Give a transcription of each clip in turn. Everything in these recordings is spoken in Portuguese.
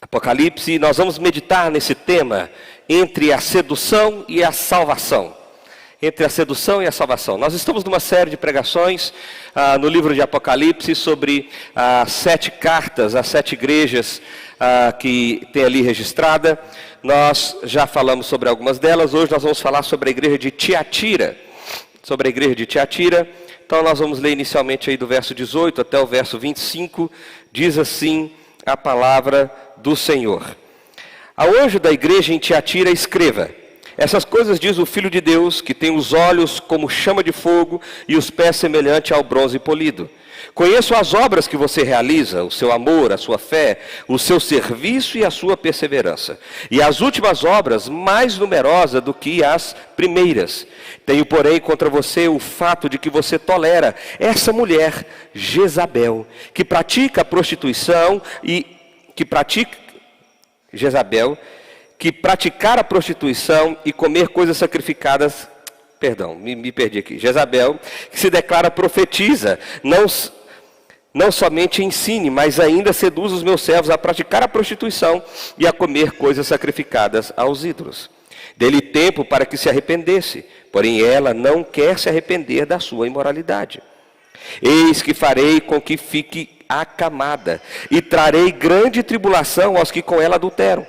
Apocalipse, nós vamos meditar nesse tema entre a sedução e a salvação. Entre a sedução e a salvação. Nós estamos numa série de pregações no livro de Apocalipse sobre as 7 cartas, as 7 igrejas que tem ali registrada. Nós já falamos sobre algumas delas, hoje nós vamos falar sobre a igreja de Tiatira. Sobre a igreja de Tiatira. Então nós vamos ler inicialmente aí do verso 18 até o verso 25, diz assim a palavra do Senhor. Ao anjo da igreja em Tiatira escreva: essas coisas diz o Filho de Deus, que tem os olhos como chama de fogo e os pés semelhante ao bronze polido. Conheço as obras que você realiza, o seu amor, a sua fé, o seu serviço e a sua perseverança. E as últimas obras mais numerosas do que as primeiras. Tenho, porém, contra você o fato de que você tolera essa mulher, Jezabel, que pratica a prostituição que praticar a prostituição e comer coisas sacrificadas, me perdi aqui, Jezabel, que se declara profetiza, não somente ensine, mas ainda seduz os meus servos a praticar a prostituição e a comer coisas sacrificadas aos ídolos. Dê-lhe tempo para que se arrependesse, porém ela não quer se arrepender da sua imoralidade. Eis que farei com que fique acamada, e trarei grande tribulação aos que com ela adulteram,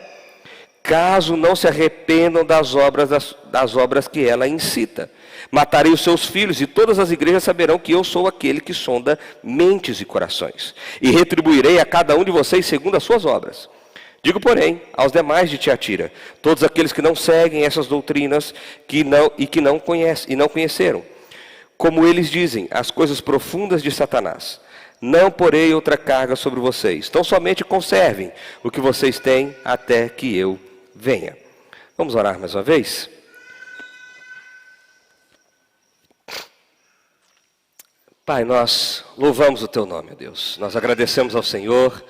caso não se arrependam das obras que ela incita. Matarei os seus filhos, e todas as igrejas saberão que eu sou aquele que sonda mentes e corações. E retribuirei a cada um de vocês segundo as suas obras. Digo, porém, aos demais de Tiatira, todos aqueles que não seguem essas doutrinas que não conheceram, como eles dizem, as coisas profundas de Satanás, não porei outra carga sobre vocês. Então somente conservem o que vocês têm até que eu venha. Vamos orar mais uma vez? Pai, nós louvamos o Teu nome, ó Deus. Nós agradecemos ao Senhor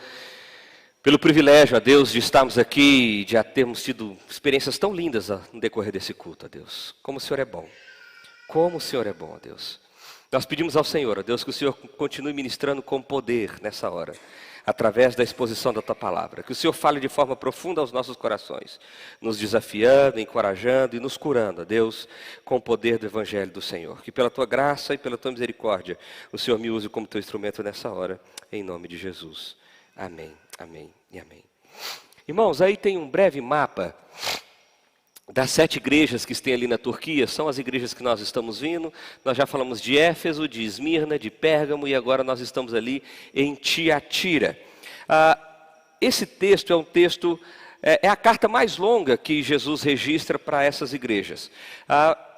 pelo privilégio, ó Deus, de estarmos aqui, de termos tido experiências tão lindas no decorrer desse culto, ó Deus. Como o Senhor é bom. Como o Senhor é bom, ó Deus. Nós pedimos ao Senhor, ó Deus, que o Senhor continue ministrando com poder nessa hora, através da exposição da Tua palavra. Que o Senhor fale de forma profunda aos nossos corações, nos desafiando, encorajando e nos curando, ó Deus, com o poder do Evangelho do Senhor. Que pela Tua graça e pela Tua misericórdia, o Senhor me use como Teu instrumento nessa hora, em nome de Jesus. Amém, amém e amém. Irmãos, aí tem um breve mapa das 7 igrejas que tem ali na Turquia. São as igrejas que nós estamos vindo. Nós já falamos de Éfeso, de Esmirna, de Pérgamo, e agora nós estamos ali em Tiatira. Esse texto é um texto, é a carta mais longa que Jesus registra para essas igrejas,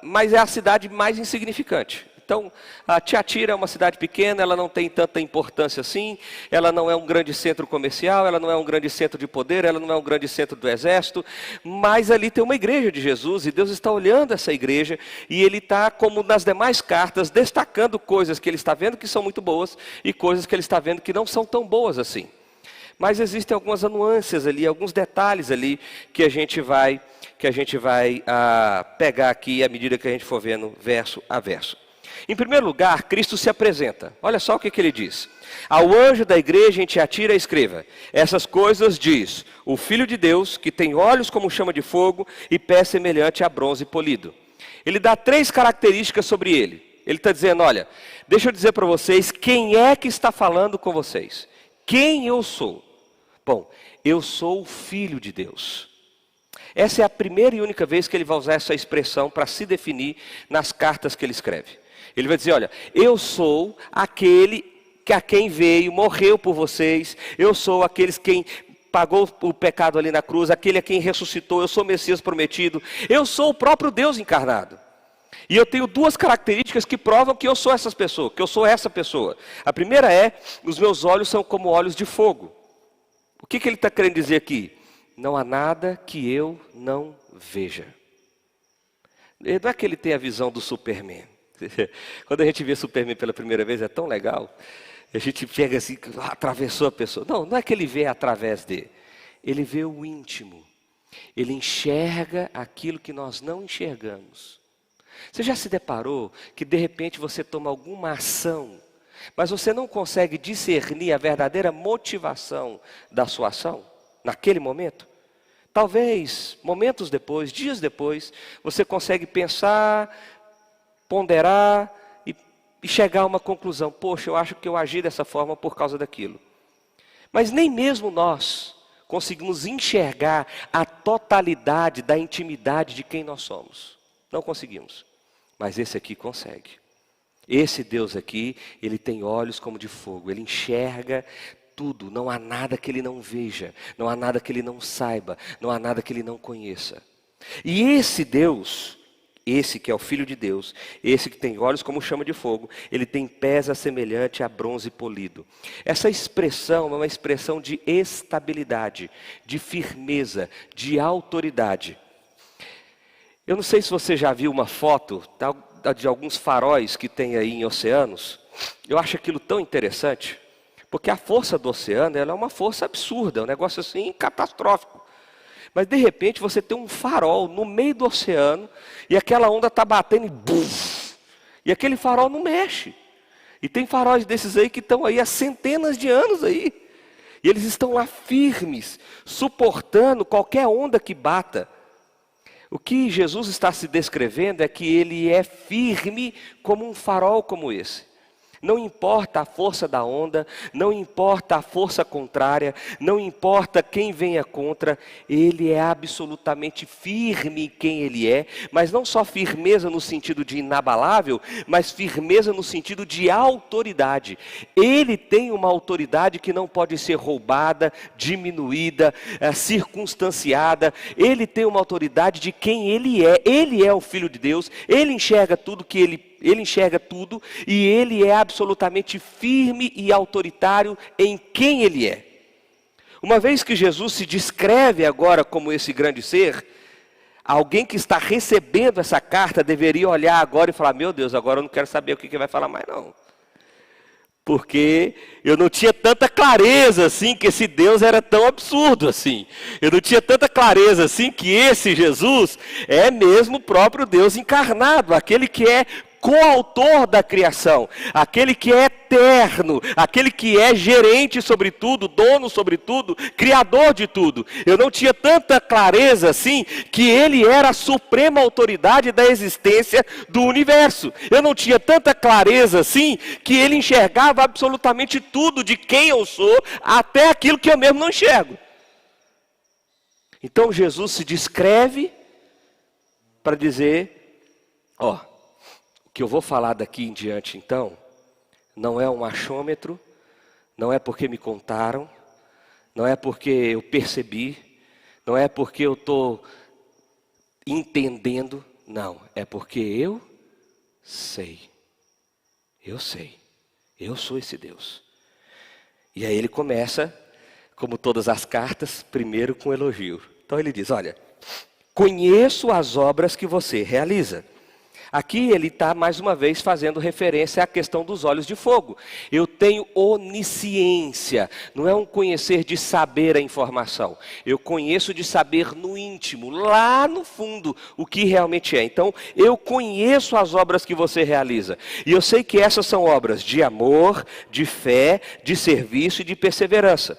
mas é a cidade mais insignificante. Então, a Tiatira é uma cidade pequena, ela não tem tanta importância assim, ela não é um grande centro comercial, ela não é um grande centro de poder, ela não é um grande centro do exército, mas ali tem uma igreja de Jesus, e Deus está olhando essa igreja, e Ele está, como nas demais cartas, destacando coisas que Ele está vendo que são muito boas, e coisas que Ele está vendo que não são tão boas assim. Mas existem algumas nuances ali, alguns detalhes ali, que a gente vai pegar aqui, à medida que a gente for vendo verso a verso. Em primeiro lugar, Cristo se apresenta. Olha só o que Ele diz. Ao anjo da igreja em Tiatira escreva: essas coisas diz o Filho de Deus, que tem olhos como chama de fogo e pés semelhante a bronze polido. Ele dá 3 características sobre ele. Ele está dizendo: olha, deixa eu dizer para vocês quem é que está falando com vocês. Quem eu sou? Bom, eu sou o Filho de Deus. Essa é a primeira e única vez que ele vai usar essa expressão para se definir nas cartas que ele escreve. Ele vai dizer: olha, eu sou aquele que a quem veio, morreu por vocês, eu sou aqueles quem pagou o pecado ali na cruz, aquele a quem ressuscitou, eu sou o Messias prometido, eu sou o próprio Deus encarnado. E eu tenho 2 características que provam que eu sou essa pessoa, que eu sou essa pessoa. A primeira é: os meus olhos são como olhos de fogo. O que ele está querendo dizer aqui? Não há nada que eu não veja. Não é que ele tem a visão do Superman. Quando a gente vê Superman pela primeira vez é tão legal. A gente pega assim, atravessou a pessoa. Não é que ele vê através dele. Ele vê o íntimo. Ele enxerga aquilo que nós não enxergamos. Você já se deparou que de repente você toma alguma ação, mas você não consegue discernir a verdadeira motivação da sua ação? naquele momento? Talvez, momentos depois, dias depois, você consegue pensar, ponderar e chegar a uma conclusão. Poxa, eu acho que eu agi dessa forma por causa daquilo. Mas nem mesmo nós conseguimos enxergar a totalidade da intimidade de quem nós somos. Não conseguimos. Mas esse aqui consegue. Esse Deus aqui, ele tem olhos como de fogo. Ele enxerga tudo. Não há nada que ele não veja. Não há nada que ele não saiba. Não há nada que ele não conheça. E esse Deus, esse que é o Filho de Deus, esse que tem olhos como chama de fogo, ele tem pés semelhante a bronze polido. Essa expressão é uma expressão de estabilidade, de firmeza, de autoridade. Eu não sei se você já viu uma foto de alguns faróis que tem aí em oceanos. Eu acho aquilo tão interessante, porque a força do oceano ela é uma força absurda, é um negócio assim catastrófico. Mas de repente você tem um farol no meio do oceano e aquela onda está batendo e bum! E aquele farol não mexe. E tem faróis desses aí que estão aí há centenas de anos aí. E eles estão lá firmes, suportando qualquer onda que bata. O que Jesus está se descrevendo é que ele é firme como um farol como esse. Não importa a força da onda, não importa a força contrária, não importa quem venha contra, ele é absolutamente firme em quem ele é, mas não só firmeza no sentido de inabalável, mas firmeza no sentido de autoridade. Ele tem uma autoridade que não pode ser roubada, diminuída, circunstanciada. Ele tem uma autoridade de quem ele é o Filho de Deus, ele enxerga tudo que ele enxerga tudo e ele é absolutamente firme e autoritário em quem ele é. Uma vez que Jesus se descreve agora como esse grande ser, alguém que está recebendo essa carta deveria olhar agora e falar: meu Deus, agora eu não quero saber o que vai falar mais não. Porque eu não tinha tanta clareza assim que esse Deus era tão absurdo assim. Eu não tinha tanta clareza assim que esse Jesus é mesmo o próprio Deus encarnado, aquele que é coautor da criação, aquele que é eterno, aquele que é gerente sobre tudo, dono sobre tudo, criador de tudo. Eu não tinha tanta clareza assim que ele era a suprema autoridade da existência do universo. Eu não tinha tanta clareza assim que ele enxergava absolutamente tudo de quem eu sou, até aquilo que eu mesmo não enxergo. Então Jesus se descreve para dizer: ó, o que eu vou falar daqui em diante, então, não é um achômetro, não é porque me contaram, não é porque eu percebi, não é porque eu estou entendendo, não, é porque eu sei, eu sou esse Deus. E aí ele começa, como todas as cartas, primeiro com elogio. Então ele diz: olha, conheço as obras que você realiza. Aqui ele está mais uma vez fazendo referência à questão dos olhos de fogo. Eu tenho onisciência, não é um conhecer de saber a informação. Eu conheço de saber no íntimo, lá no fundo, o que realmente é. Então, eu conheço as obras que você realiza. E eu sei que essas são obras de amor, de fé, de serviço e de perseverança.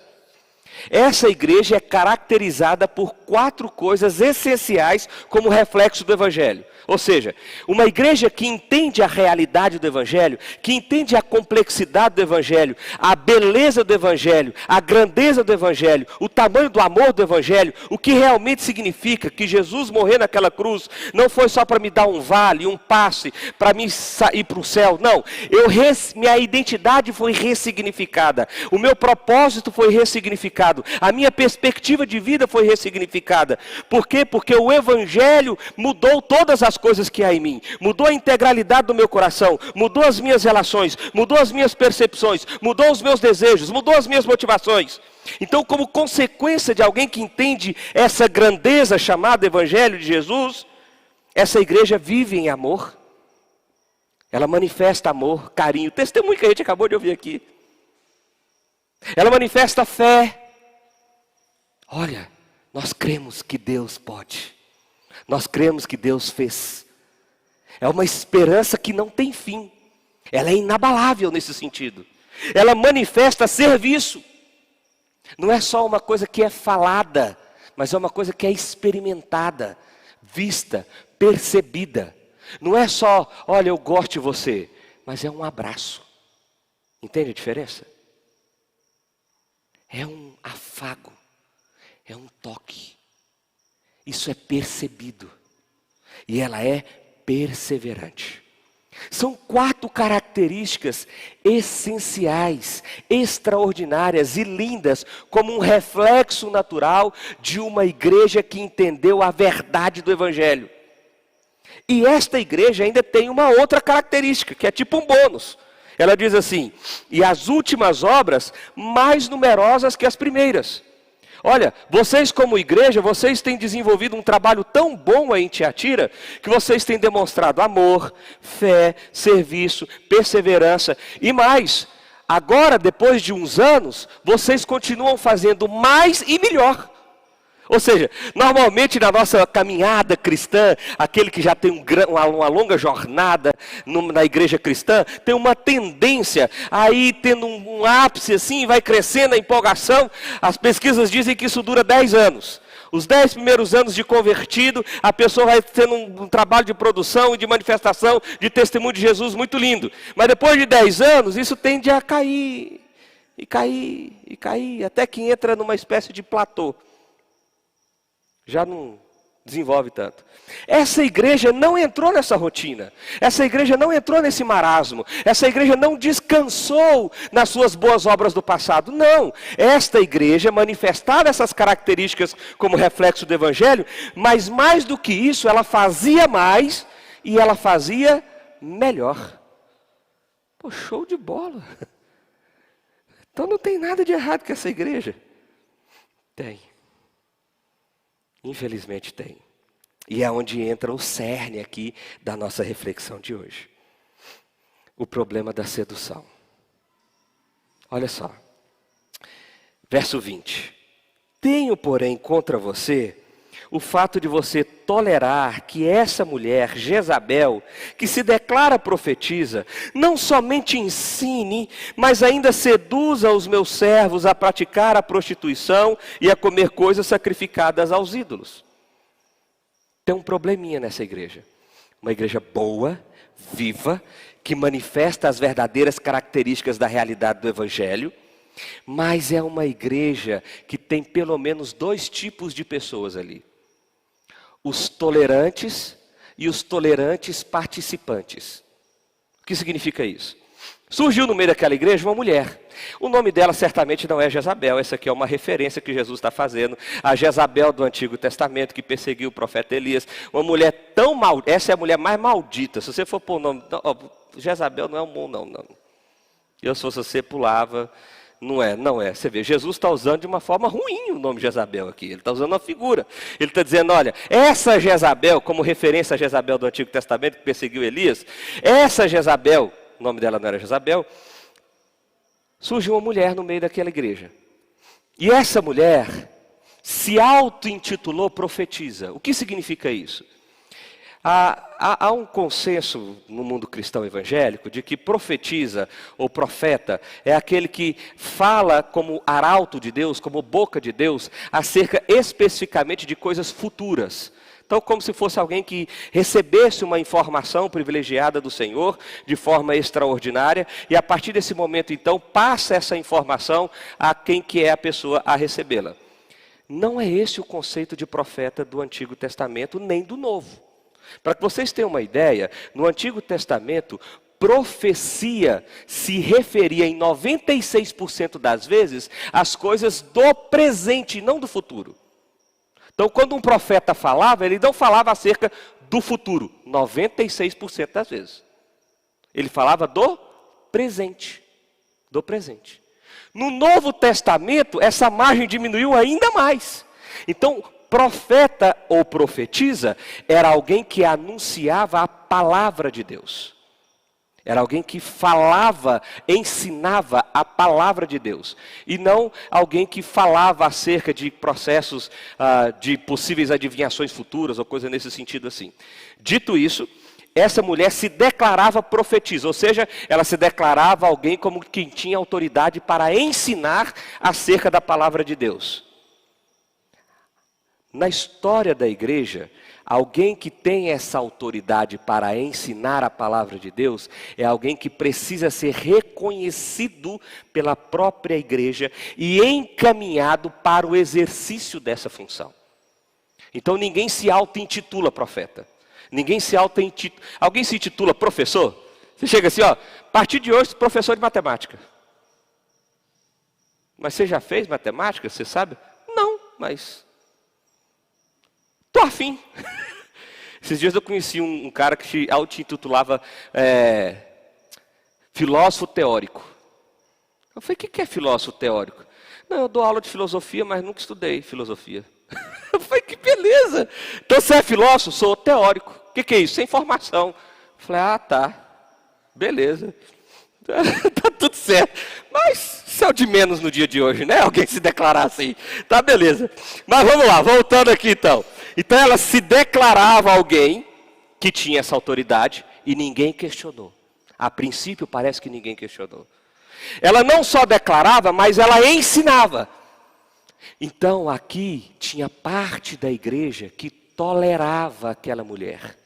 Essa igreja é caracterizada por 4 coisas essenciais como reflexo do Evangelho. Ou seja, uma igreja que entende a realidade do Evangelho, que entende a complexidade do Evangelho, a beleza do Evangelho, a grandeza do Evangelho, o tamanho do amor do Evangelho, o que realmente significa que Jesus morrer naquela cruz não foi só para me dar um vale, um passe, para mim ir para o céu. Não, minha identidade foi ressignificada, o meu propósito foi ressignificado, a minha perspectiva de vida foi ressignificada. Por quê? Porque o Evangelho mudou todas as coisas que há em mim, mudou a integralidade do meu coração, mudou as minhas relações, mudou as minhas percepções, mudou os meus desejos, mudou as minhas motivações. Então, como consequência de alguém que entende essa grandeza chamada Evangelho de Jesus, essa igreja vive em amor, ela manifesta amor, carinho, testemunho que a gente acabou de ouvir aqui. Ela manifesta fé. Olha, nós cremos que Deus pode. Nós cremos que Deus fez. É uma esperança que não tem fim. Ela é inabalável nesse sentido. Ela manifesta serviço. Não é só uma coisa que é falada, mas é uma coisa que é experimentada, vista, percebida. Não é só, olha, eu gosto de você, mas é um abraço. Entende a diferença? É um afago, é um toque. Isso é percebido. E ela é perseverante. São 4 características essenciais, extraordinárias e lindas, como um reflexo natural de uma igreja que entendeu a verdade do Evangelho. E esta igreja ainda tem uma outra característica, que é tipo um bônus. Ela diz assim: e as últimas obras mais numerosas que as primeiras. Olha, vocês como igreja, vocês têm desenvolvido um trabalho tão bom aí em Tiatira, que vocês têm demonstrado amor, fé, serviço, perseverança e mais. Agora, depois de uns anos, vocês continuam fazendo mais e melhor. Ou seja, normalmente na nossa caminhada cristã, aquele que já tem uma longa jornada na igreja cristã, tem uma tendência a ir tendo um ápice assim, vai crescendo a empolgação. As pesquisas dizem que isso dura 10 anos. Os 10 primeiros anos de convertido, a pessoa vai tendo um trabalho de produção e de manifestação, de testemunho de Jesus muito lindo. Mas depois de 10 anos, isso tende a cair, e cair, e cair, até que entra numa espécie de platô. Já não desenvolve tanto. Essa igreja não entrou nessa rotina. Essa igreja não entrou nesse marasmo. Essa igreja não descansou nas suas boas obras do passado. Não. Esta igreja manifestava essas características como reflexo do Evangelho, mas mais do que isso, ela fazia mais e ela fazia melhor. Pô, show de bola. Então não tem nada de errado com essa igreja. Tem. Infelizmente tem. E é onde entra o cerne aqui da nossa reflexão de hoje. O problema da sedução. Olha só. Verso 20. Tenho, porém, contra você o fato de você tolerar que essa mulher, Jezabel, que se declara profetisa, não somente ensine, mas ainda seduza os meus servos a praticar a prostituição e a comer coisas sacrificadas aos ídolos. Tem um probleminha nessa igreja. Uma igreja boa, viva, que manifesta as verdadeiras características da realidade do Evangelho, mas é uma igreja que tem pelo menos 2 tipos de pessoas ali. Os tolerantes e os tolerantes participantes. O que significa isso? Surgiu no meio daquela igreja uma mulher. O nome dela certamente não é Jezabel. Essa aqui é uma referência que Jesus está fazendo. A Jezabel do Antigo Testamento que perseguiu o profeta Elias. Uma mulher tão maldita. Essa é a mulher mais maldita. Se você for pôr o nome... Jezabel não é um bom não. Eu, se fosse você, pulava... Não é. Você vê, Jesus está usando de uma forma ruim o nome Jezabel aqui. Ele está usando uma figura. Ele está dizendo, olha, essa Jezabel, como referência a Jezabel do Antigo Testamento, que perseguiu Elias, essa Jezabel, o nome dela não era Jezabel, surgiu uma mulher no meio daquela igreja. E essa mulher se auto-intitulou profetisa. O que significa isso? Há um consenso no mundo cristão evangélico de que profetiza ou profeta é aquele que fala como arauto de Deus, como boca de Deus, acerca especificamente de coisas futuras. Então, como se fosse alguém que recebesse uma informação privilegiada do Senhor de forma extraordinária e a partir desse momento, então, passa essa informação a quem que é a pessoa a recebê-la. Não é esse o conceito de profeta do Antigo Testamento nem do Novo. Para que vocês tenham uma ideia, no Antigo Testamento, profecia se referia em 96% das vezes às coisas do presente, não do futuro. Então, quando um profeta falava, ele não falava acerca do futuro, 96% das vezes. Ele falava do presente, do presente. No Novo Testamento, essa margem diminuiu ainda mais. Então, profeta ou profetisa era alguém que anunciava a palavra de Deus. Era alguém que falava, ensinava a palavra de Deus. E não alguém que falava acerca de processos de possíveis adivinhações futuras ou coisa nesse sentido assim. Dito isso, essa mulher se declarava profetisa, ou seja, ela se declarava alguém como quem tinha autoridade para ensinar acerca da palavra de Deus. Na história da igreja, alguém que tem essa autoridade para ensinar a palavra de Deus é alguém que precisa ser reconhecido pela própria igreja e encaminhado para o exercício dessa função. Então ninguém se auto-intitula profeta. Ninguém se auto-intitula. Alguém se intitula professor? Você chega assim, ó, a partir de hoje, professor de matemática. Mas você já fez matemática, você sabe? Não, mas estou afim. Esses dias eu conheci um cara que se auto-intitulava filósofo teórico. Eu falei, o que é filósofo teórico? Não, eu dou aula de filosofia, mas nunca estudei filosofia. Eu falei, que beleza. Então você é filósofo? Sou teórico. O que é isso? Sem formação. Eu falei, tá. Beleza. Tá tudo certo. Mas isso é o de menos no dia de hoje, né? Alguém se declarar assim. Tá, beleza. Mas vamos lá, voltando aqui então. Então ela se declarava alguém que tinha essa autoridade e ninguém questionou. A princípio parece que ninguém questionou. Ela não só declarava, mas ela ensinava. Então aqui tinha parte da igreja que tolerava aquela mulher.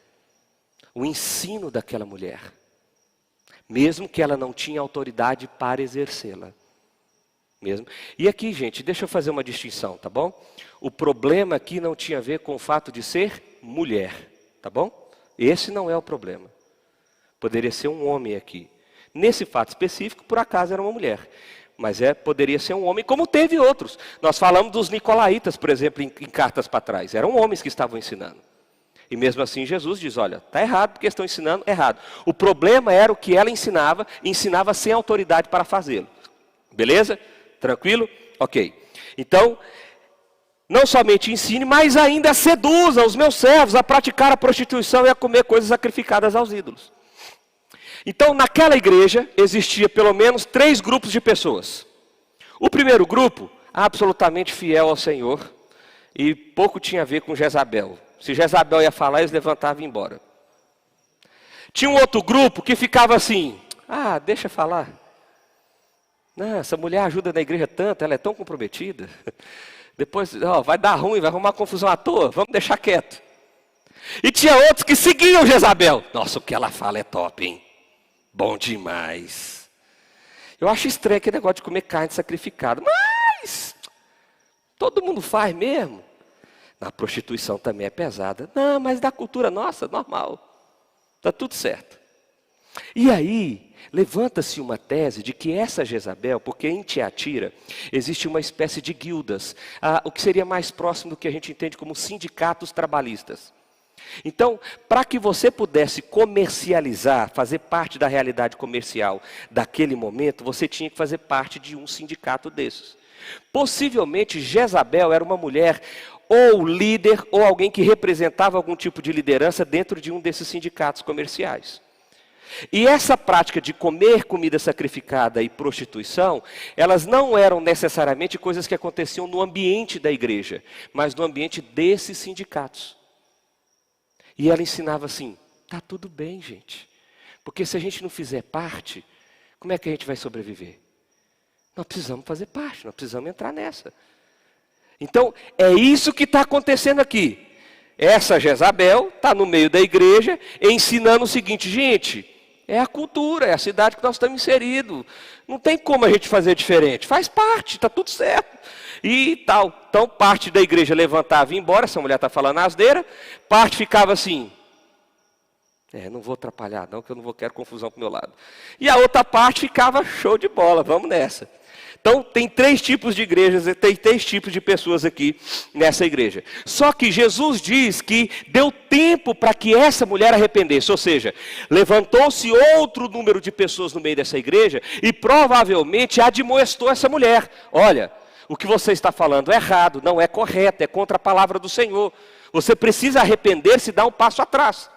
O ensino daquela mulher. Mesmo que ela não tinha autoridade para exercê-la. Mesmo. E aqui, gente, deixa eu fazer uma distinção, tá bom? O problema aqui não tinha a ver com o fato de ser mulher, tá bom? Esse não é o problema. Poderia ser um homem aqui. Nesse fato específico, por acaso era uma mulher. Mas poderia ser um homem, como teve outros. Nós falamos dos nicolaítas, por exemplo, em cartas para trás. Eram homens que estavam ensinando. E mesmo assim Jesus diz, olha, está errado porque estão ensinando errado. O problema era o que ela ensinava, ensinava sem autoridade para fazê-lo. Beleza? Tranquilo? Ok. Então, não somente ensine, mas ainda seduza os meus servos a praticar a prostituição e a comer coisas sacrificadas aos ídolos. Então, naquela igreja, existia pelo menos 3 grupos de pessoas. O primeiro grupo, absolutamente fiel ao Senhor, e pouco tinha a ver com Jezabel. Se Jezabel ia falar, eles levantavam e iam embora. Tinha um outro grupo que ficava assim, deixa falar. Não, essa mulher ajuda na igreja tanto, ela é tão comprometida. Depois, vai dar ruim, vai arrumar confusão à toa, vamos deixar quieto. E tinha outros que seguiam Jezabel. Nossa, o que ela fala é top, hein? Bom demais. Eu acho estranho aquele negócio de comer carne sacrificada. Mas todo mundo faz mesmo. A prostituição também é pesada. Não, mas da cultura nossa, normal. Está tudo certo. E aí, levanta-se uma tese de que essa Jezabel, porque em Tiatira existe uma espécie de guildas, o que seria mais próximo do que a gente entende como sindicatos trabalhistas. Então, para que você pudesse comercializar, fazer parte da realidade comercial daquele momento, você tinha que fazer parte de um sindicato desses. Possivelmente Jezabel era uma mulher ou líder ou alguém que representava algum tipo de liderança dentro de um desses sindicatos comerciais. E essa prática de comer comida sacrificada e prostituição, elas não eram necessariamente coisas que aconteciam no ambiente da igreja, mas no ambiente desses sindicatos. E ela ensinava assim, tá tudo bem, gente, porque se a gente não fizer parte, como é que a gente vai sobreviver? Nós precisamos fazer parte, nós precisamos entrar nessa. Então, é isso que está acontecendo aqui. Essa Jezabel está no meio da igreja, ensinando o seguinte, gente, é a cultura, é a cidade que nós estamos inseridos. Não tem como a gente fazer diferente. Faz parte, está tudo certo. E tal. Então, parte da igreja levantava e ia embora, essa mulher está falando asneira. Parte ficava assim, não vou atrapalhar não, que eu não quero confusão para o meu lado. E a outra parte ficava show de bola, vamos nessa. Então, tem 3 tipos de igrejas, tem 3 tipos de pessoas aqui nessa igreja. Só que Jesus diz que deu tempo para que essa mulher arrependesse. Ou seja, levantou-se outro número de pessoas no meio dessa igreja e provavelmente admoestou essa mulher. Olha, o que você está falando é errado, não é correto, é contra a palavra do Senhor. Você precisa arrepender-se e dar um passo atrás.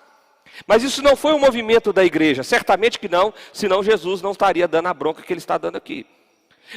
Mas isso não foi um movimento da igreja, certamente que não, senão Jesus não estaria dando a bronca que ele está dando aqui.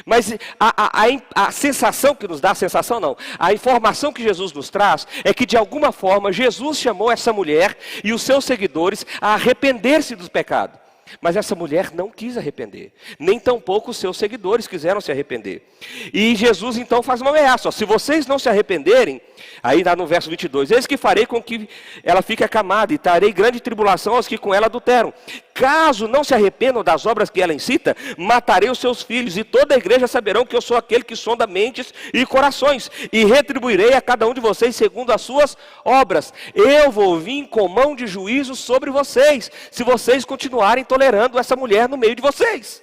Mas a sensação que nos dá, a sensação não, a informação que Jesus nos traz é que de alguma forma Jesus chamou essa mulher e os seus seguidores a arrepender-se do pecado. Mas essa mulher não quis arrepender, nem tampouco os seus seguidores quiseram se arrepender. E Jesus então faz uma ameaça, se vocês não se arrependerem, aí lá no verso 22, eis que farei com que ela fique acamada e trarei grande tribulação aos que com ela adulteram. Caso não se arrependam das obras que ela incita, matarei os seus filhos e toda a igreja saberão que eu sou aquele que sonda mentes e corações e retribuirei a cada um de vocês segundo as suas obras. Eu vou vir com mão de juízo sobre vocês, se vocês continuarem tolerando essa mulher no meio de vocês.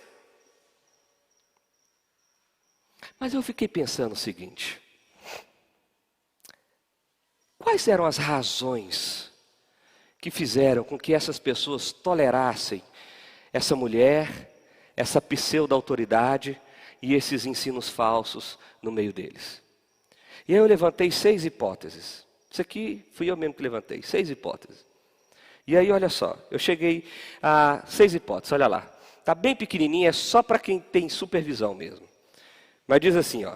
Mas eu fiquei pensando o seguinte: quais eram as razões que fizeram com que essas pessoas tolerassem essa mulher, essa pseudo-autoridade e esses ensinos falsos no meio deles? E aí eu levantei 6 hipóteses. Isso aqui fui eu mesmo que levantei, 6 hipóteses. E aí olha só, eu cheguei a 6 hipóteses, olha lá. Está bem pequenininha, é só para quem tem supervisão mesmo. Mas diz assim, ó.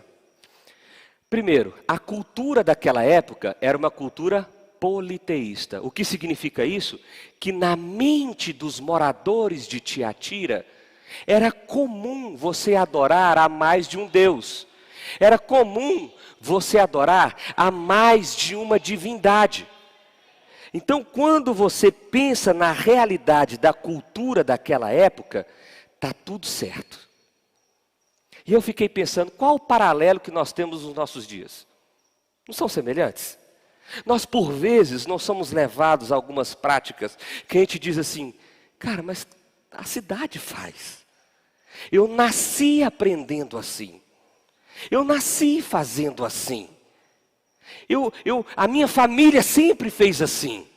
Primeiro, a cultura daquela época era uma cultura politeísta. O que significa isso? Que na mente dos moradores de Tiatira, era comum você adorar a mais de um Deus. Era comum você adorar a mais de uma divindade. Então, quando você pensa na realidade da cultura daquela época, está tudo certo. E eu fiquei pensando, qual o paralelo que nós temos nos nossos dias? Não são semelhantes? Nós, por vezes, não somos levados a algumas práticas que a gente diz assim, cara, mas a cidade faz. Eu nasci aprendendo assim. Eu nasci fazendo assim. A minha família sempre fez assim.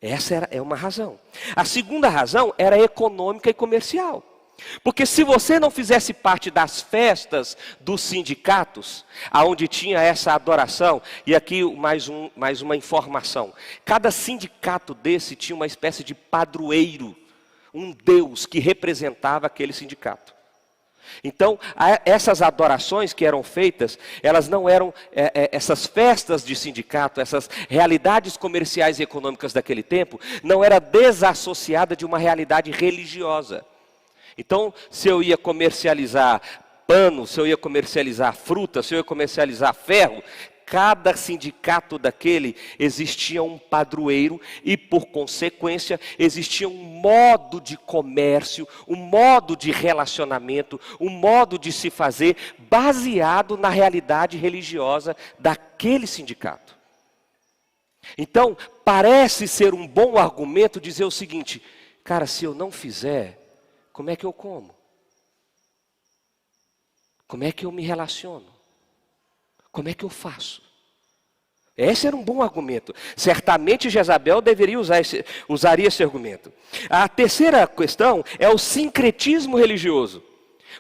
Essa é uma razão. A segunda razão era econômica e comercial. Porque se você não fizesse parte das festas dos sindicatos, aonde tinha essa adoração, e aqui mais uma informação, cada sindicato desse tinha uma espécie de padroeiro, um deus que representava aquele sindicato. Então, essas adorações que eram feitas, elas não eram, essas festas de sindicato, essas realidades comerciais e econômicas daquele tempo, não era desassociada de uma realidade religiosa. Então, se eu ia comercializar pano, se eu ia comercializar fruta, se eu ia comercializar ferro, cada sindicato daquele existia um padroeiro e, por consequência, existia um modo de comércio, um modo de relacionamento, um modo de se fazer baseado na realidade religiosa daquele sindicato. Então, parece ser um bom argumento dizer o seguinte, cara, se eu não fizer, como é que eu como? Como é que eu me relaciono? Como é que eu faço? Esse era um bom argumento. Certamente Jezabel deveria usaria esse argumento. A terceira questão é o sincretismo religioso.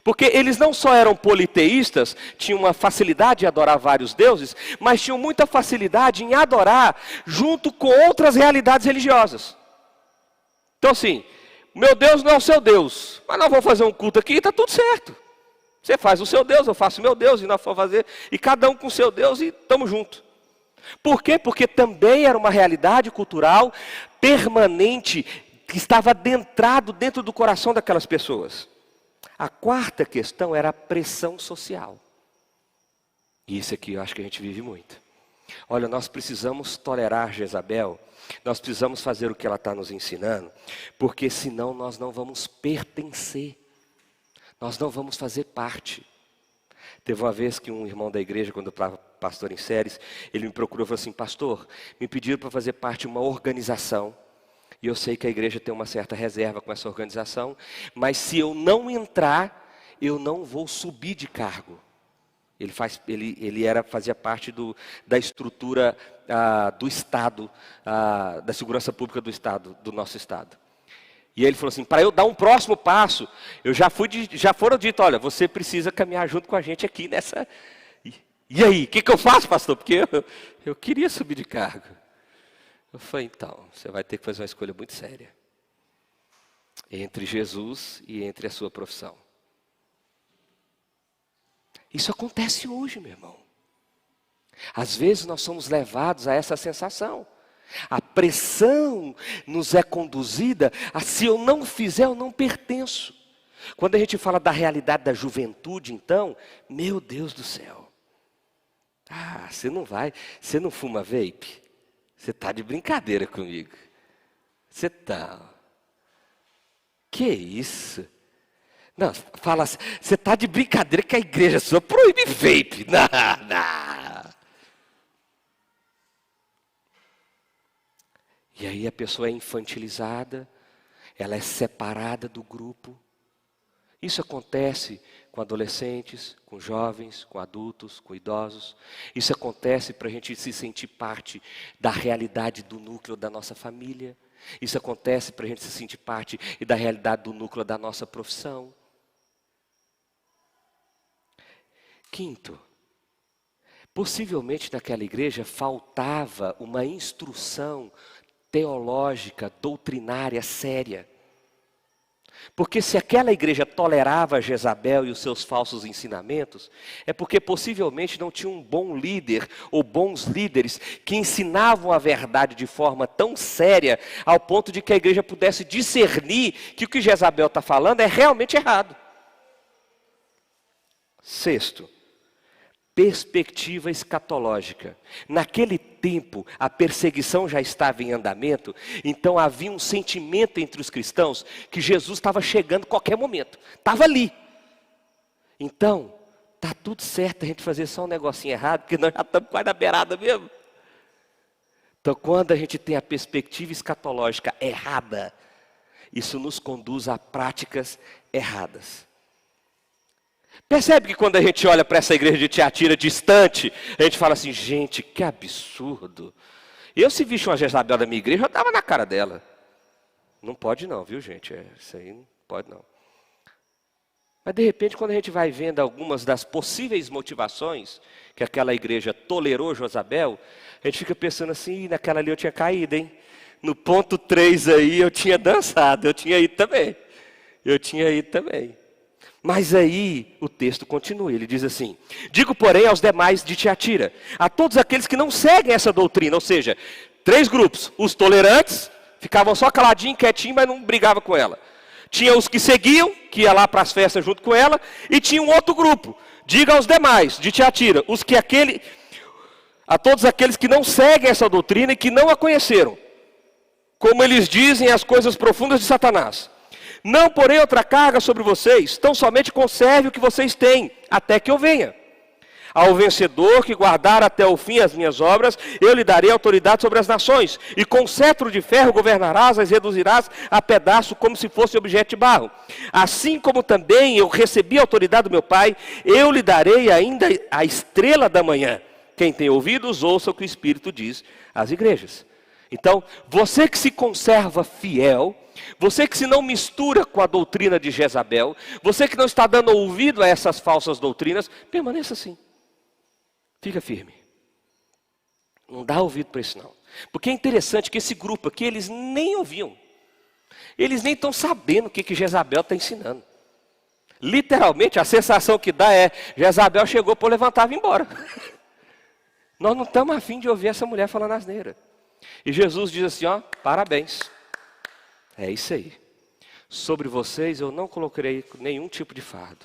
Porque eles não só eram politeístas, tinham uma facilidade de adorar vários deuses, mas tinham muita facilidade em adorar junto com outras realidades religiosas. Então assim, meu Deus não é o seu Deus, mas nós vamos fazer um culto aqui e está tudo certo. Você faz o seu Deus, eu faço o meu Deus, e nós vamos fazer, e cada um com o seu Deus, e estamos juntos. Por quê? Porque também era uma realidade cultural permanente, que estava adentrado dentro do coração daquelas pessoas. A quarta questão era a pressão social. E isso aqui eu acho que a gente vive muito. Olha, nós precisamos tolerar Jezabel, nós precisamos fazer o que ela está nos ensinando, porque senão nós não vamos pertencer, nós não vamos fazer parte. Teve uma vez que um irmão da igreja, quando eu estava pastor em séries, ele me procurou e falou assim, pastor, me pediram para fazer parte de uma organização, e eu sei que a igreja tem uma certa reserva com essa organização, mas se eu não entrar, eu não vou subir de cargo. Ele fazia parte da estrutura do Estado, da segurança pública do Estado, do nosso Estado. E ele falou assim, para eu dar um próximo passo, já foram dito, olha, você precisa caminhar junto com a gente aqui nessa... E aí, o que eu faço, pastor? Porque eu queria subir de cargo. Eu falei, então, você vai ter que fazer uma escolha muito séria. Entre Jesus e entre a sua profissão. Isso acontece hoje, meu irmão. Às vezes nós somos levados a essa sensação. A pressão nos é conduzida a se eu não fizer, eu não pertenço. Quando a gente fala da realidade da juventude, então, meu Deus do céu. Você não fuma vape? Você está de brincadeira comigo. Você está. Que isso? Não, fala assim, você está de brincadeira que a igreja sua proíbe vape. Não. E aí a pessoa é infantilizada, ela é separada do grupo. Isso acontece com adolescentes, com jovens, com adultos, com idosos. Isso acontece para a gente se sentir parte da realidade do núcleo da nossa família. Isso acontece para a gente se sentir parte da realidade do núcleo da nossa profissão. Quinto, possivelmente naquela igreja faltava uma instrução teológica, doutrinária, séria. Porque se aquela igreja tolerava Jezabel e os seus falsos ensinamentos, é porque possivelmente não tinha um bom líder ou bons líderes que ensinavam a verdade de forma tão séria ao ponto de que a igreja pudesse discernir que o que Jezabel está falando é realmente errado. Sexto, perspectiva escatológica. Naquele tempo, a perseguição já estava em andamento, então havia um sentimento entre os cristãos que Jesus estava chegando a qualquer momento. Estava ali. Então, está tudo certo a gente fazer só um negocinho errado, porque nós já estamos quase na beirada mesmo. Então, quando a gente tem a perspectiva escatológica errada, isso nos conduz a práticas erradas. Percebe que quando a gente olha para essa igreja de Tiatira distante, a gente fala assim, gente, que absurdo. Eu se visse uma Jezabel da minha igreja, eu dava na cara dela. Não pode não, viu gente? Isso aí não pode não. Mas de repente, quando a gente vai vendo algumas das possíveis motivações que aquela igreja tolerou Jezabel, a gente fica pensando assim, naquela ali eu tinha caído, hein? No ponto 3 aí eu tinha dançado, eu tinha ido também. Mas aí o texto continua, ele diz assim, digo porém aos demais de Tiatira, a todos aqueles que não seguem essa doutrina, ou seja, 3 grupos, os tolerantes, ficavam só caladinhos, quietinhos, mas não brigavam com ela. Tinha os que seguiam, que ia lá para as festas junto com ela, e tinha um outro grupo, diga aos demais de Tiatira, a todos aqueles que não seguem essa doutrina e que não a conheceram, como eles dizem as coisas profundas de Satanás. Não porém outra carga sobre vocês, tão somente conserve o que vocês têm, até que eu venha. Ao vencedor que guardar até o fim as minhas obras, eu lhe darei autoridade sobre as nações, e com cetro de ferro governarás, as reduzirás a pedaço como se fosse objeto de barro. Assim como também eu recebi a autoridade do meu Pai, eu lhe darei ainda a estrela da manhã. Quem tem ouvidos, ouça o que o Espírito diz às igrejas. Então, você que se conserva fiel, você que se não mistura com a doutrina de Jezabel, você que não está dando ouvido a essas falsas doutrinas, permaneça assim. Fica firme. Não dá ouvido para isso não. Porque é interessante que esse grupo aqui, eles nem ouviam. Eles nem estão sabendo o que Jezabel está ensinando. Literalmente, a sensação que dá é, Jezabel chegou para levantar e vir embora. Nós não estamos a fim de ouvir essa mulher falando asneira. E Jesus diz assim, ó, parabéns. É isso aí. Sobre vocês eu não colocarei nenhum tipo de fardo.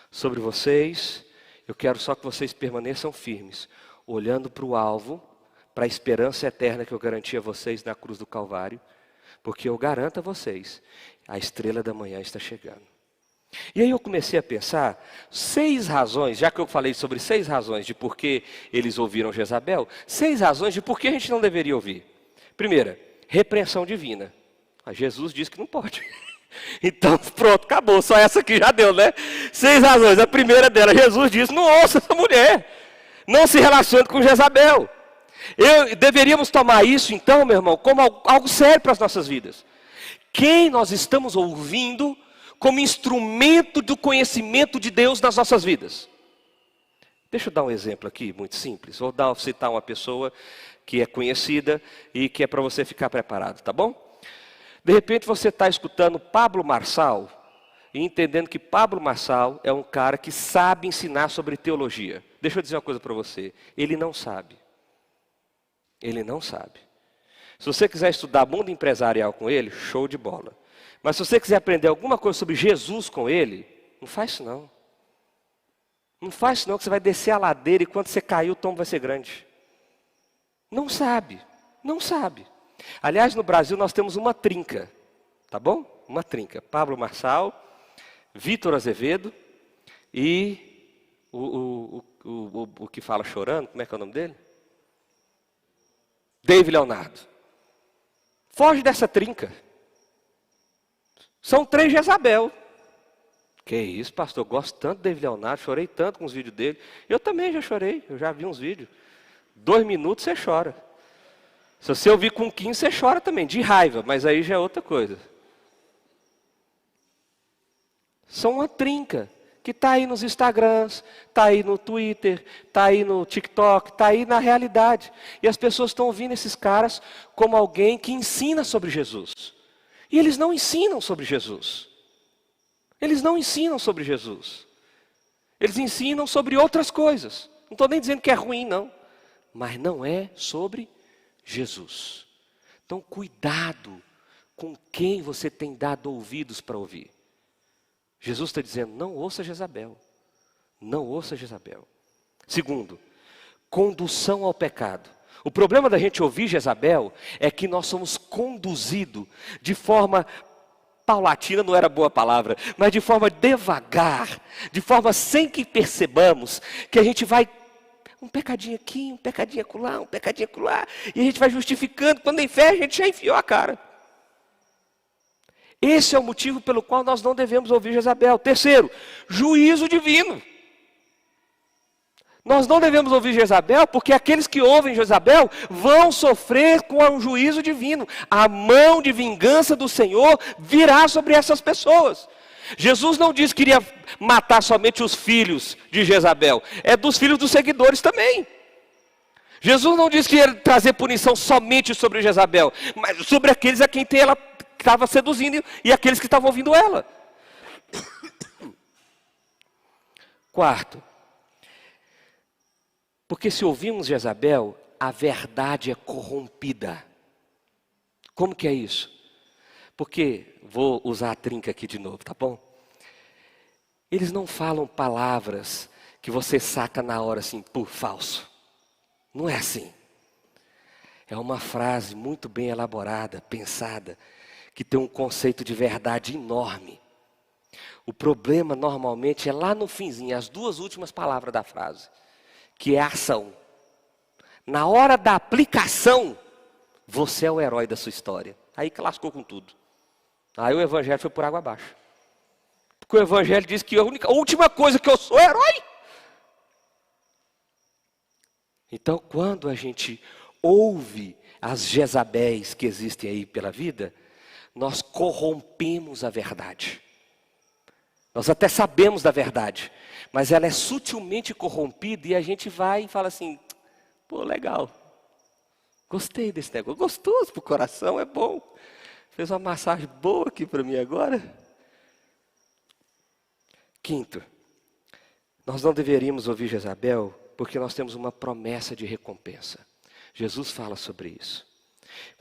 Sobre vocês, eu quero só que vocês permaneçam firmes, olhando para o alvo, para a esperança eterna que eu garanti a vocês na cruz do Calvário, porque eu garanto a vocês, a estrela da manhã está chegando. E aí eu comecei a pensar, 6 razões, já que eu falei sobre 6 razões de por que eles ouviram Jezabel, 6 razões de por que a gente não deveria ouvir. Primeira, repreensão divina. Jesus disse que não pode. Então pronto, acabou, só essa aqui já deu, né? 6 razões, a primeira dela, Jesus disse, não ouça essa mulher, não se relacione com Jezabel. Deveríamos tomar isso então, meu irmão, como algo sério para as nossas vidas. Quem nós estamos ouvindo como instrumento do conhecimento de Deus nas nossas vidas? Deixa eu dar um exemplo aqui, muito simples. Vou citar uma pessoa que é conhecida e que é para você ficar preparado, tá bom? De repente você está escutando Pablo Marçal e entendendo que Pablo Marçal é um cara que sabe ensinar sobre teologia. Deixa eu dizer uma coisa para você, ele não sabe. Ele não sabe. Se você quiser estudar mundo empresarial com ele, show de bola. Mas se você quiser aprender alguma coisa sobre Jesus com ele, não faz isso não. Não faz isso não, que você vai descer a ladeira e quando você cair o tombo vai ser grande. Não sabe, não sabe. Aliás, no Brasil nós temos uma trinca, tá bom? Uma trinca. Pablo Marçal, Vitor Azevedo e o que fala chorando, como é que é o nome dele? David Leonardo. Foge dessa trinca. São 3 Jezabel. Que isso, pastor, eu gosto tanto do David Leonardo, chorei tanto com os vídeos dele. Eu também já chorei, eu já vi uns vídeos. 2 minutos você chora. Se você ouvir com 15, você chora também, de raiva, mas aí já é outra coisa. São uma trinca, que está aí nos Instagrams, está aí no Twitter, está aí no TikTok, está aí na realidade. E as pessoas estão ouvindo esses caras como alguém que ensina sobre Jesus. E eles não ensinam sobre Jesus. Eles não ensinam sobre Jesus. Eles ensinam sobre outras coisas. Não estou nem dizendo que é ruim, não. Mas não é sobre Jesus. Então, cuidado com quem você tem dado ouvidos para ouvir. Jesus está dizendo, não ouça Jezabel. Não ouça Jezabel. Segundo, condução ao pecado. O problema da gente ouvir Jezabel é que nós somos conduzidos de forma paulatina, não era boa palavra, mas de forma devagar, de forma sem que percebamos que a gente vai um pecadinho aqui, um pecadinho acolá, um pecadinho acolá, e a gente vai justificando, quando em fé a gente já enfiou a cara. Esse é o motivo pelo qual nós não devemos ouvir Jezabel. Terceiro, juízo divino. Nós não devemos ouvir Jezabel, porque aqueles que ouvem Jezabel vão sofrer com um juízo divino. A mão de vingança do Senhor virá sobre essas pessoas. Jesus não disse que iria matar somente os filhos de Jezabel, é dos filhos dos seguidores também. Jesus não disse que ia trazer punição somente sobre Jezabel, mas sobre aqueles a quem ela estava seduzindo e aqueles que estavam ouvindo ela. Quarto, porque se ouvimos Jezabel, a verdade é corrompida. Como que é isso? Porque, vou usar a trinca aqui de novo, tá bom? Eles não falam palavras que você saca na hora assim, por falso. Não é assim. É uma frase muito bem elaborada, pensada, que tem um conceito de verdade enorme. O problema normalmente é lá no finzinho, as 2 últimas palavras da frase, que é a ação. Na hora da aplicação, você é o herói da sua história. Aí que lascou com tudo. Aí o evangelho foi por água abaixo. Porque o evangelho diz que a última coisa que eu sou é herói. Então, quando a gente ouve as Jezabéis que existem aí pela vida, nós corrompemos a verdade. Nós até sabemos da verdade, mas ela é sutilmente corrompida e a gente vai e fala assim, pô, legal, gostei desse negócio, gostoso pro coração, é bom. Fez uma massagem boa aqui para mim agora. Quinto, nós não deveríamos ouvir Jezabel porque nós temos uma promessa de recompensa. Jesus fala sobre isso.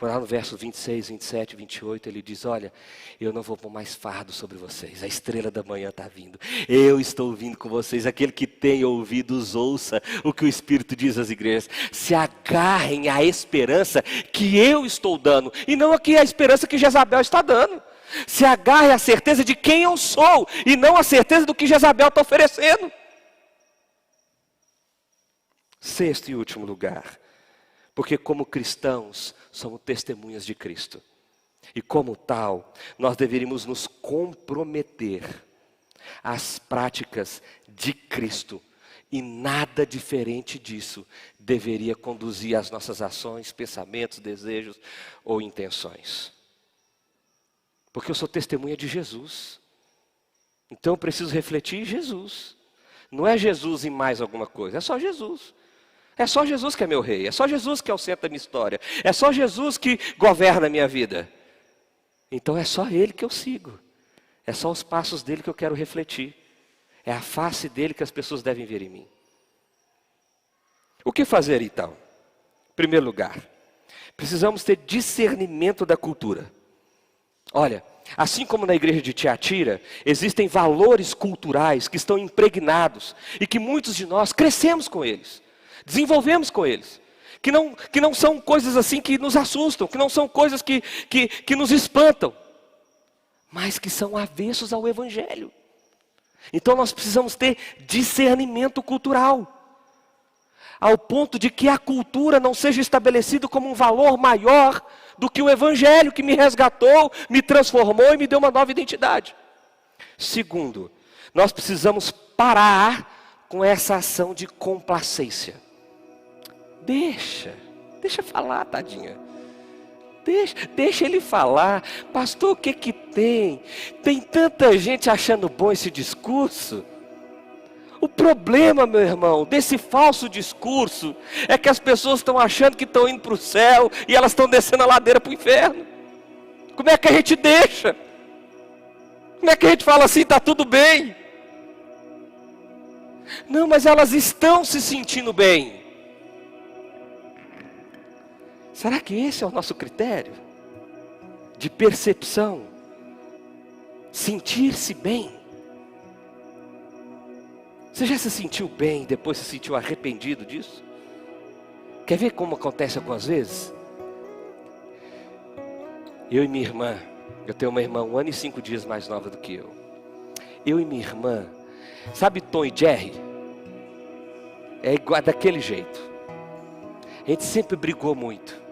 Lá no verso 26, 27, 28, ele diz, olha, eu não vou pôr mais fardo sobre vocês, a estrela da manhã está vindo, eu estou vindo com vocês, aquele que tem ouvidos ouça o que o Espírito diz às igrejas, se agarrem à esperança que eu estou dando, e não aqui a esperança que Jezabel está dando, se agarrem à certeza de quem eu sou, e não à certeza do que Jezabel está oferecendo. Sexto e último lugar, porque como cristãos, somos testemunhas de Cristo. E como tal, nós deveríamos nos comprometer às práticas de Cristo. E nada diferente disso deveria conduzir as nossas ações, pensamentos, desejos ou intenções. Porque eu sou testemunha de Jesus. Então eu preciso refletir em Jesus. Não é Jesus em mais alguma coisa, é só Jesus. É só Jesus que é meu rei, é só Jesus que é o centro da minha história, é só Jesus que governa a minha vida. Então é só Ele que eu sigo, É só os passos dele que eu quero refletir. É a face dele que as pessoas devem ver em mim. O que fazer então? Em primeiro lugar, precisamos ter discernimento da cultura. Olha, assim como na igreja de Tiatira, existem valores culturais que estão impregnados e que muitos de nós crescemos com eles, desenvolvemos com eles. Que não são coisas assim que nos assustam, que não são coisas que nos espantam, mas que são avessos ao Evangelho. Então nós precisamos ter discernimento cultural, ao ponto de que a cultura não seja estabelecida como um valor maior do que o Evangelho que me resgatou, me transformou e me deu uma nova identidade. Segundo, nós precisamos parar com essa ação de complacência. Deixa falar, tadinha. Deixa ele falar. Pastor, o que tem? Tem tanta gente achando bom esse discurso. O problema, meu irmão, desse falso discurso é que as pessoas estão achando que estão indo para o céu e elas estão descendo a ladeira para o inferno. Como é que a gente deixa? Como é que a gente fala assim, está tudo bem? Não, mas elas estão se sentindo bem. Será que esse é o nosso critério de percepção? Sentir-se bem. Você já se sentiu bem e depois se sentiu arrependido disso? Quer ver como acontece algumas vezes? Eu e minha irmã, eu tenho uma irmã 1 ano e 5 dias mais nova do que eu. Eu e minha irmã, sabe Tom e Jerry? É igual daquele jeito. A gente sempre brigou muito.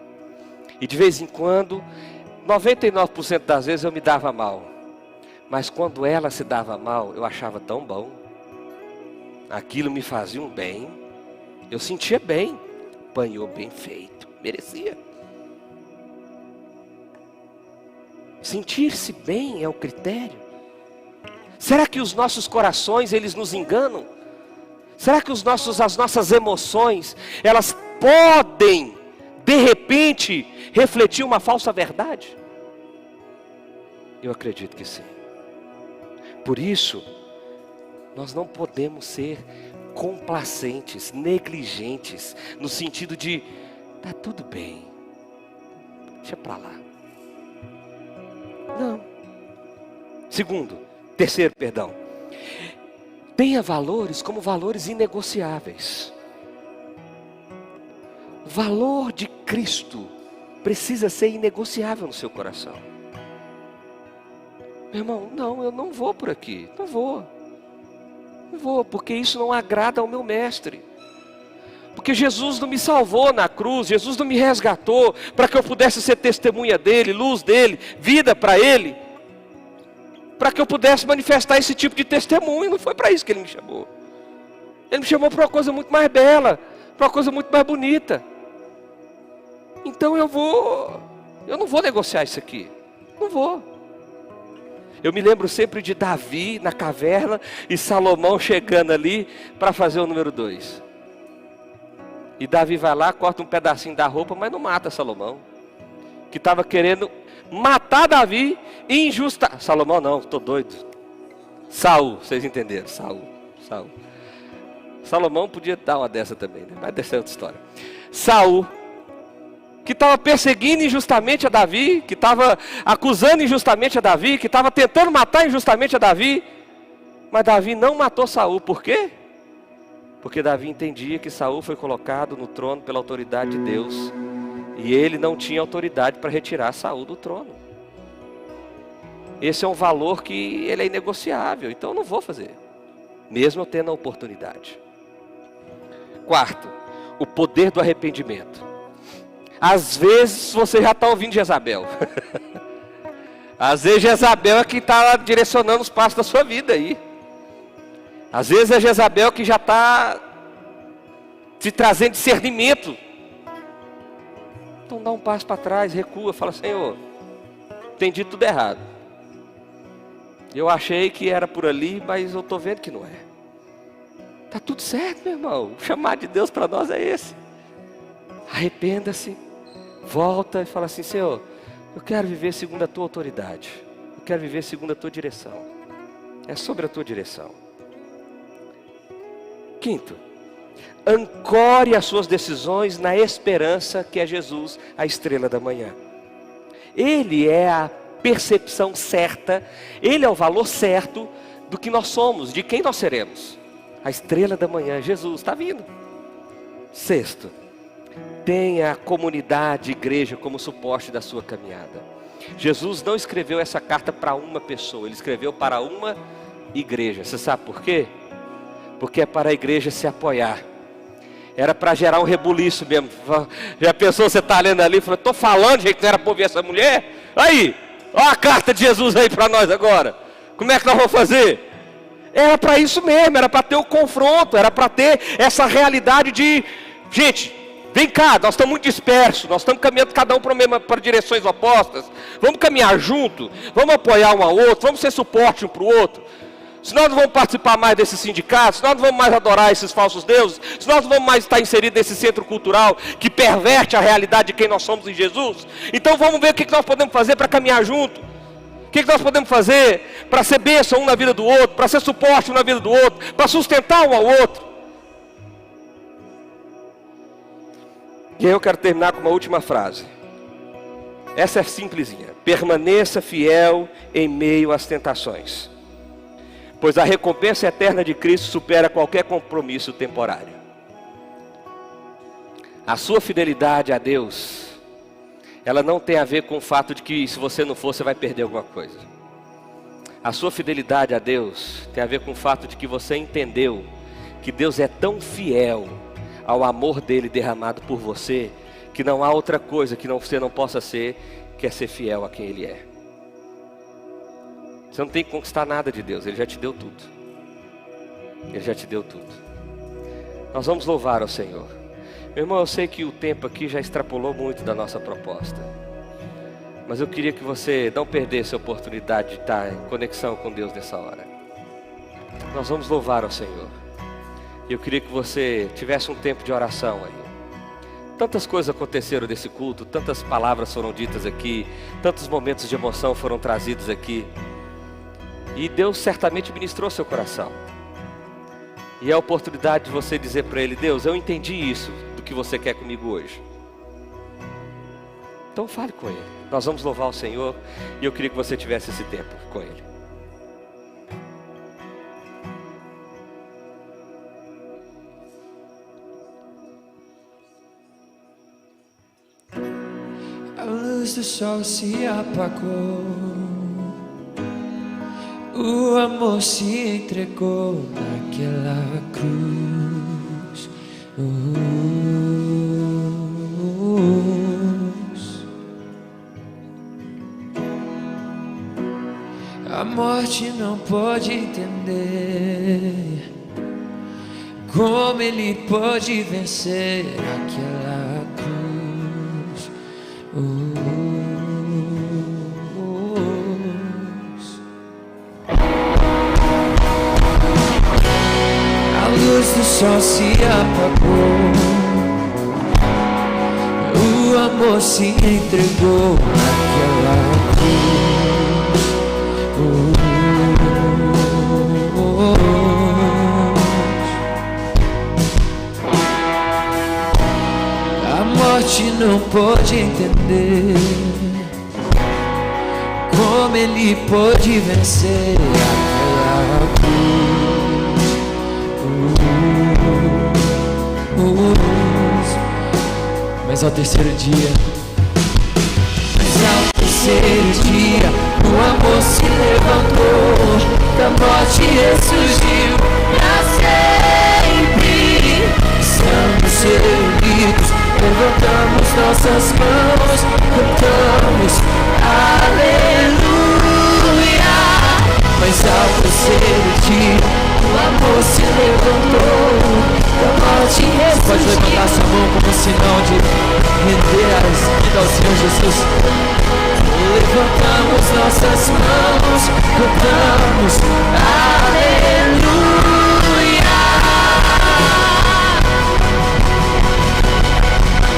E de vez em quando, 99% das vezes eu me dava mal. Mas quando ela se dava mal, eu achava tão bom. Aquilo me fazia um bem. Eu sentia bem. Apanhou bem feito. Merecia. Sentir-se bem é o critério. Será que os nossos corações, eles nos enganam? Será que as nossas emoções, elas podem, de repente, refletir uma falsa verdade? Eu acredito que sim. Por isso, nós não podemos ser complacentes, negligentes, no sentido de, tá tudo bem, deixa pra lá. Não. Terceiro, tenha valores como valores inegociáveis. O valor de Cristo precisa ser inegociável no seu coração. Meu irmão, não, eu não vou por aqui, não vou, porque isso não agrada ao meu mestre. Porque Jesus não me salvou na cruz, Jesus não me resgatou para que eu pudesse ser testemunha dele, luz dele, vida para ele, para que eu pudesse manifestar esse tipo de testemunho. Não foi para isso que ele me chamou. Ele me chamou para uma coisa muito mais bela, para uma coisa muito mais bonita. Então eu não vou negociar isso aqui, não vou. Eu me lembro sempre de Davi na caverna e Salomão chegando ali para fazer o número 2. E Davi vai lá, corta um pedacinho da roupa, mas não mata Salomão, que estava querendo matar Davi e injusta. Salomão não, estou doido. Saul, vocês entenderam? Saul. Salomão podia dar uma dessa também, né? Mas dessa é outra história. Saul, que estava perseguindo injustamente a Davi, que estava acusando injustamente a Davi, que estava tentando matar injustamente a Davi, mas Davi não matou Saul. Por quê? Porque Davi entendia que Saul foi colocado no trono pela autoridade de Deus, e ele não tinha autoridade para retirar Saul do trono. Esse é um valor que ele é inegociável, então eu não vou fazer, mesmo eu tendo a oportunidade. Quarto, o poder do arrependimento. Às vezes você já está ouvindo Jezabel. Às vezes Jezabel é que está direcionando os passos da sua vida aí. Às vezes é Jezabel que já está te trazendo discernimento. Então dá um passo para trás, recua, fala: Senhor, entendi tudo errado. Eu achei que era por ali, mas eu estou vendo que não é. Está tudo certo, meu irmão. O chamado de Deus para nós é esse. Arrependa-se, volta e fala assim: Senhor, eu quero viver segundo a tua autoridade. Eu quero viver segundo a tua direção. É sobre a tua direção. Quinto, ancore as suas decisões na esperança que é Jesus, a estrela da manhã. Ele é a percepção certa, Ele é o valor certo do que nós somos, de quem nós seremos. A estrela da manhã, Jesus, está vindo. Sexto, tenha a comunidade, igreja, como suporte da sua caminhada. Jesus não escreveu essa carta para uma pessoa, Ele escreveu para uma igreja. Você sabe por quê? Porque é para a igreja se apoiar. Era para gerar um rebuliço mesmo. Já pensou, você está lendo ali e falou, estou falando, gente, que não era para ouvir essa mulher? Aí, olha a carta de Jesus aí para nós agora. Como é que nós vamos fazer? Era para isso mesmo, era para ter o confronto, era para ter essa realidade de, gente, vem cá, nós estamos muito dispersos, nós estamos caminhando cada um para direções opostas. Vamos caminhar junto, vamos apoiar um ao outro, vamos ser suporte um para o outro. Se nós não vamos participar mais desses sindicatos, se nós não vamos mais adorar esses falsos deuses, se nós não vamos mais estar inseridos nesse centro cultural que perverte a realidade de quem nós somos em Jesus, então vamos ver o que nós podemos fazer para caminhar junto. O que nós podemos fazer para ser bênção um na vida do outro, para ser suporte um na vida do outro, para sustentar um ao outro. E aí eu quero terminar com uma última frase. Essa é simplesinha. Permaneça fiel em meio às tentações, pois a recompensa eterna de Cristo supera qualquer compromisso temporário. A sua fidelidade a Deus, ela não tem a ver com o fato de que se você não for, você vai perder alguma coisa. A sua fidelidade a Deus tem a ver com o fato de que você entendeu que Deus é tão fiel ao amor dele derramado por você, que não há outra coisa que você não possa ser, que é ser fiel a quem Ele é. Você não tem que conquistar nada de Deus, Ele já te deu tudo. Ele já te deu tudo. Nós vamos louvar ao Senhor. Meu irmão, eu sei que o tempo aqui já extrapolou muito da nossa proposta, mas eu queria que você não perdesse a oportunidade de estar em conexão com Deus nessa hora. Nós vamos louvar ao Senhor. E eu queria que você tivesse um tempo de oração aí. Tantas coisas aconteceram nesse culto, tantas palavras foram ditas aqui, tantos momentos de emoção foram trazidos aqui. E Deus certamente ministrou seu coração. E é a oportunidade de você dizer para Ele, Deus, eu entendi isso do que você quer comigo hoje. Então fale com Ele. Nós vamos louvar o Senhor e eu queria que você tivesse esse tempo com Ele. A luz do sol se apagou, o amor se entregou naquela cruz. A morte não pode entender como Ele pode vencer aquela cruz. A luz do sol se apagou, o amor se entregou naquela cruz. A morte não pode entender como Ele pôde vencer aquela cruz. Mas ao terceiro dia, o amor se levantou, da morte ressurgiu pra sempre. Estamos reunidos, levantamos nossas mãos, cantamos aleluia. Mas ao terceiro dia, o amor se levantou, da morte ressurgiu. Pode levantar sua mão como sinal de render as vidas ao Senhor Jesus. Levantamos nossas mãos, cantamos aleluia.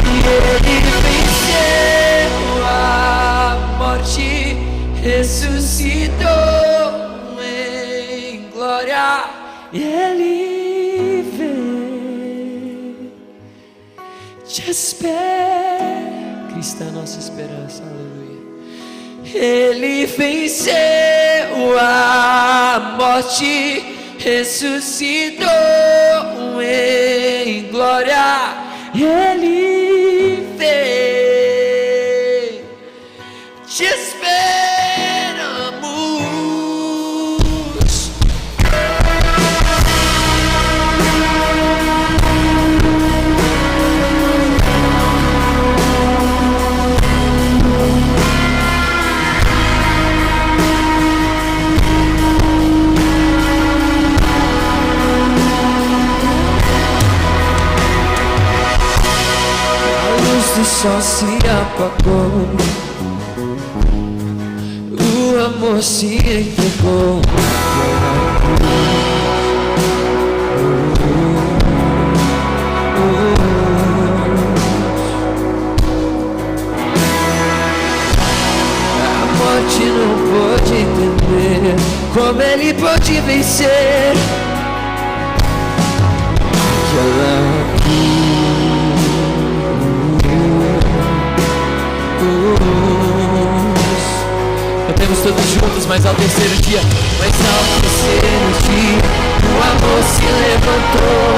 E Ele venceu a morte, ressuscitou. espera. Cristo é a nossa esperança, aleluia. Ele venceu a morte, ressuscitou em glória. Ele veio, te esperamos. O sol se apagou, o amor se entregou. A morte não pôde entender como ele pôde vencer. Cantemos todos juntos, mas ao terceiro dia, mas ao terceiro dia, o amor se levantou,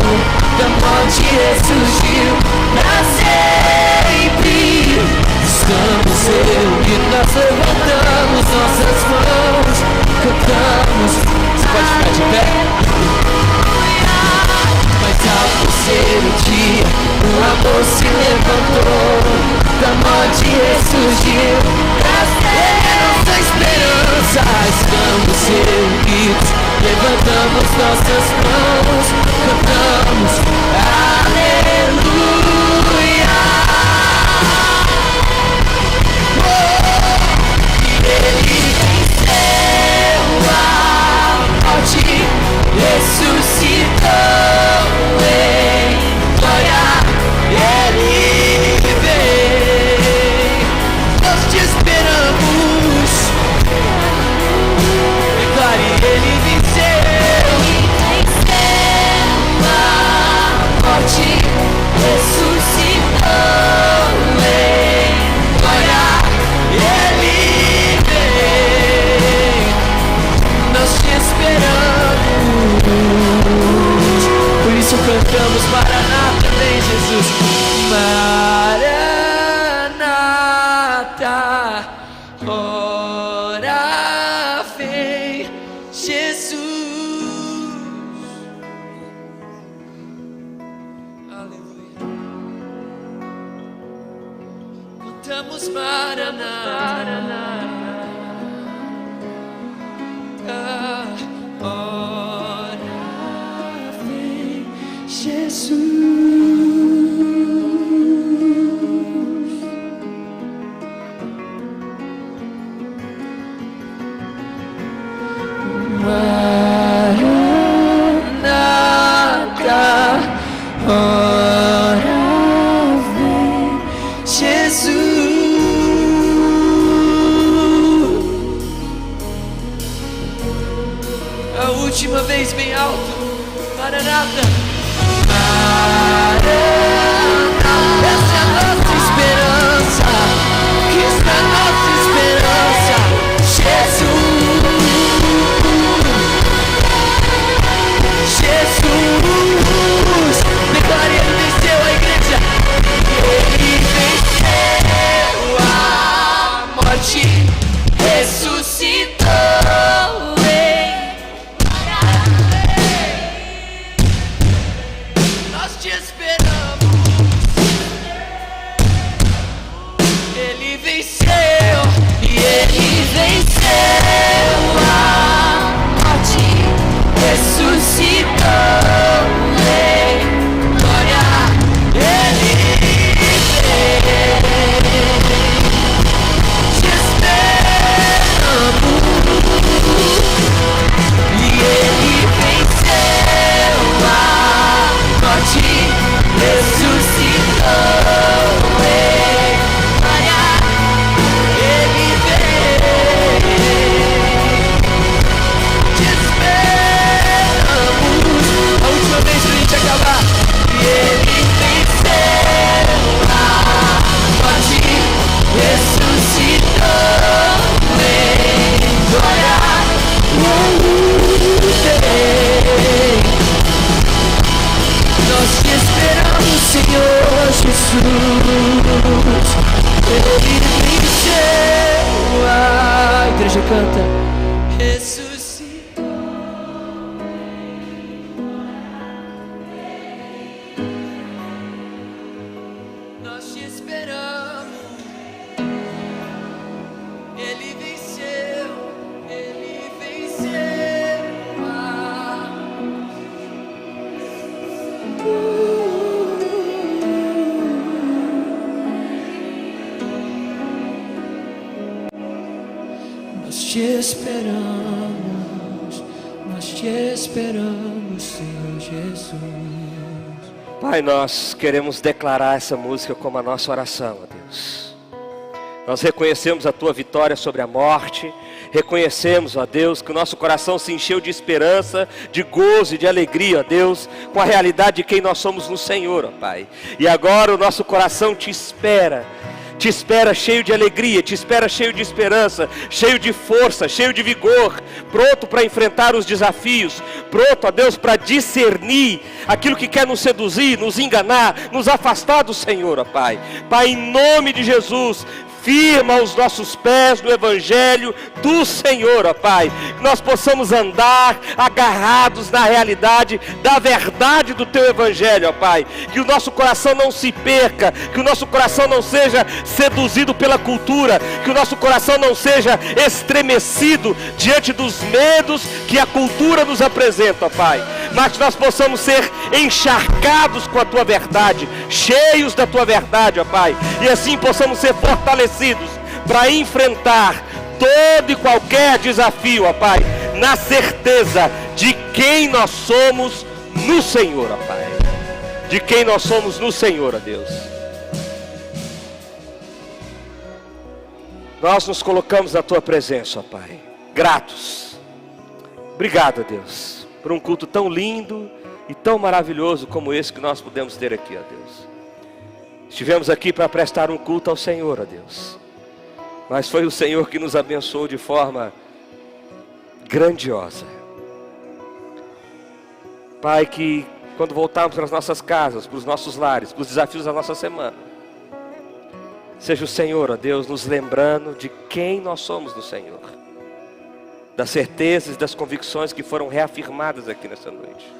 da morte ressurgiu pra sempre. Estamos reunidos, nós levantamos nossas mãos, cantamos. Você pode ficar de pé? Mas ao terceiro dia, o amor se levantou, da morte ressurgiu pra sempre. Nossa esperança, estamos reunidos, levantamos nossas mãos, cantamos aleluia. Ele venceu a morte, ressuscitou em glória. Ele veio, nós te esperamos. Declare, ele venceu a morte, ressuscitou em glória. Ele veio, nós te esperamos. Por isso cantamos Maranata, vem Jesus. Maranata, ora vem Jesus. Aleluia. Cantamos Maranata, ora vem Jesus. Maranata, ora vem Jesus. A última vez bem alto. Maranata, Maranata, essa é a nossa esperança. Cristo é a nossa esperança. Jesus, declare, ele venceu a igreja. Ele venceu a morte, ressuscitou em glória. Nós te esperamos. Ele venceu e ele venceu a morte, ressuscitou em glória. Ele veio, te esperamos. E ele venceu a morte, ressuscitou em glória. Jesus, Ele venceu. A igreja canta, ressuscitou. Nós te esperamos. Ele venceu. Ele venceu. Nós te esperamos, Senhor Jesus. Pai, nós queremos declarar essa música como a nossa oração, ó Deus. Nós reconhecemos a Tua vitória sobre a morte. Reconhecemos, ó Deus, que o nosso coração se encheu de esperança, de gozo e de alegria, ó Deus, com a realidade de quem nós somos no Senhor, ó Pai. E agora o nosso coração te espera cheio de alegria, te espera cheio de esperança, cheio de força, cheio de vigor, pronto para enfrentar os desafios, pronto, ó Deus, para discernir aquilo que quer nos seduzir, nos enganar, nos afastar do Senhor, ó Pai. Pai, em nome de Jesus, firma os nossos pés no Evangelho do Senhor, ó Pai. Que nós possamos andar agarrados na realidade da verdade do Teu Evangelho, ó Pai. Que o nosso coração não se perca, que o nosso coração não seja seduzido pela cultura, que o nosso coração não seja estremecido diante dos medos que a cultura nos apresenta, ó Pai. Mas que nós possamos ser encharcados com a Tua verdade, cheios da Tua verdade, ó Pai. E assim possamos ser fortalecidos para enfrentar todo e qualquer desafio, ó Pai, na certeza de quem nós somos no Senhor, ó Pai. De quem nós somos no Senhor, ó Deus. Nós nos colocamos na Tua presença, ó Pai, gratos. Obrigado, ó Deus, por um culto tão lindo e tão maravilhoso como esse que nós pudemos ter aqui, ó Deus. Estivemos aqui para prestar um culto ao Senhor, ó Deus. Mas foi o Senhor que nos abençoou de forma grandiosa. Pai, que quando voltarmos para as nossas casas, para os nossos lares, para os desafios da nossa semana, seja o Senhor, ó Deus, nos lembrando de quem nós somos no Senhor. Das certezas e das convicções que foram reafirmadas aqui nessa noite.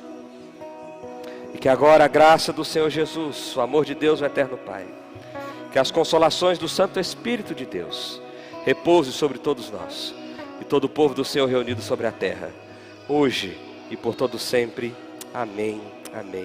E que agora a graça do Senhor Jesus, o amor de Deus, o eterno Pai, que as consolações do Santo Espírito de Deus repouse sobre todos nós e todo o povo do Senhor reunido sobre a terra, hoje e por todo sempre. Amém. Amém.